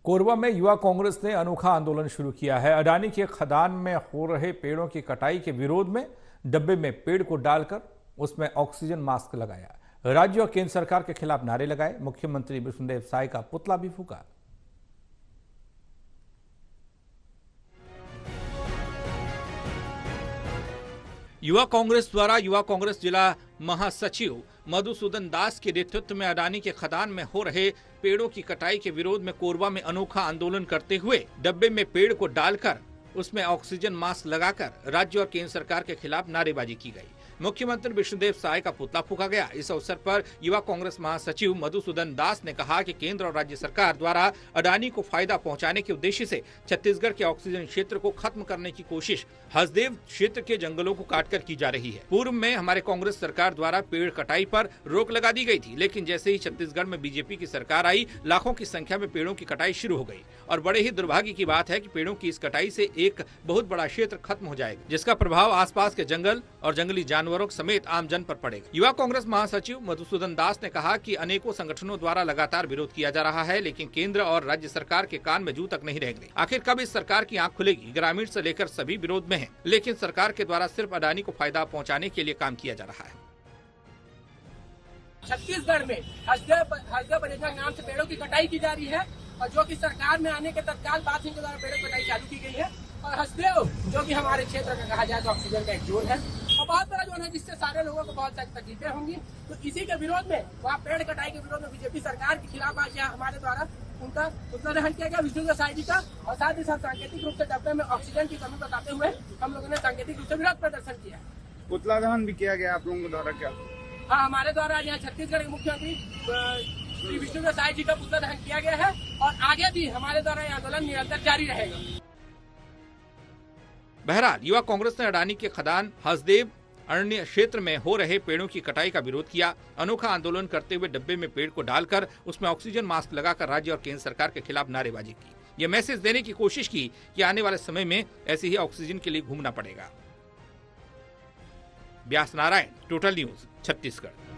कोरबा में युवा कांग्रेस ने अनोखा आंदोलन शुरू किया है। अडानी के खदान में हो रहे पेड़ों की कटाई के विरोध में डब्बे में पेड़ को डालकर उसमें ऑक्सीजन मास्क लगाया। राज्य और केंद्र सरकार के खिलाफ नारे लगाए। मुख्यमंत्री विष्णुदेव साय का पुतला भी फूका। युवा कांग्रेस द्वारा युवा कांग्रेस जिला महासचिव मधुसूदन दास के नेतृत्व में अडानी के खदान में हो रहे पेड़ों की कटाई के विरोध में कोरबा में अनोखा आंदोलन करते हुए डब्बे में पेड़ को डालकर उसमें ऑक्सीजन मास्क लगाकर राज्य और केंद्र सरकार के खिलाफ नारेबाजी की गई। मुख्यमंत्री विष्णुदेव साय का पुतला फूका गया। इस अवसर पर युवा कांग्रेस महासचिव मधुसूदन दास ने कहा कि केंद्र और राज्य सरकार द्वारा अडानी को फायदा पहुंचाने के उद्देश्य से छत्तीसगढ़ के ऑक्सीजन क्षेत्र को खत्म करने की कोशिश हसदेव क्षेत्र के जंगलों को काटकर की जा रही है। पूर्व में हमारे कांग्रेस सरकार द्वारा पेड़ कटाई पर रोक लगा दी गई थी, लेकिन जैसे ही छत्तीसगढ़ में बीजेपी की सरकार आई, लाखों की संख्या में पेड़ों की कटाई शुरू हो गई और बड़े ही दुर्भाग्य की बात है कि पेड़ों की इस कटाई से एक बहुत बड़ा क्षेत्र खत्म हो जाएगा, जिसका प्रभाव आसपास के जंगल और जंगली जानवरों समेत आम जन पर पड़ेगा। युवा कांग्रेस महासचिव मधुसूदन दास ने कहा कि अनेकों संगठनों द्वारा लगातार विरोध किया जा रहा है, लेकिन केंद्र और राज्य सरकार के कान में जू तक नहीं रहेंगे। आखिर कब इस सरकार की आंख खुलेगी? ग्रामीण से लेकर सभी विरोध में हैं, लेकिन सरकार के द्वारा सिर्फ अडानी को फायदा पहुंचाने के लिए काम किया जा रहा है। छत्तीसगढ़ में हसदेव परियोजना के नाम से पेड़ों की कटाई की जा रही है और जो कि सरकार में आने के तत्काल बाद के द्वारा पेड़ों की कटाई चालू की गई है। और हसदेव जो कि हमारे क्षेत्र का कहा जाए तो ऑक्सीजन का एक जोन है और बहुत बड़ा जोन है, जिससे सारे लोगों को बहुत सारी तकलीफें होंगी। तो इसी के विरोध में वहाँ पेड़ कटाई के विरोध में बीजेपी सरकार के खिलाफ आज हमारे द्वारा उनका पुतला दहन किया गया विष्णुदेव साय जी का, और साथ ही साथ सांकेतिक रूप से डब्बे में ऑक्सीजन की कमी बताते हुए हम लोगों ने सांकेतिक रूप से विरोध प्रदर्शन किया। पुतला दहन भी किया गया आप लोगों के द्वारा? क्या हाँ, हमारे द्वारा यहाँ छत्तीसगढ़ के मुख्यमंत्री श्री विष्णुदेव साय जी का पुतला दहन किया गया है और आगे भी हमारे द्वारा यह आंदोलन निरंतर जारी रहेगा। बहरहाल युवा कांग्रेस ने अडानी के खदान हसदेव अरण्य क्षेत्र में हो रहे पेड़ों की कटाई का विरोध किया। अनोखा आंदोलन करते हुए डब्बे में पेड़ को डालकर उसमें ऑक्सीजन मास्क लगाकर राज्य और केंद्र सरकार के खिलाफ नारेबाजी की। यह मैसेज देने की कोशिश की कि आने वाले समय में ऐसे ही ऑक्सीजन के लिए घूमना पड़ेगा। व्यास नारायण, टोटल न्यूज, छत्तीसगढ़।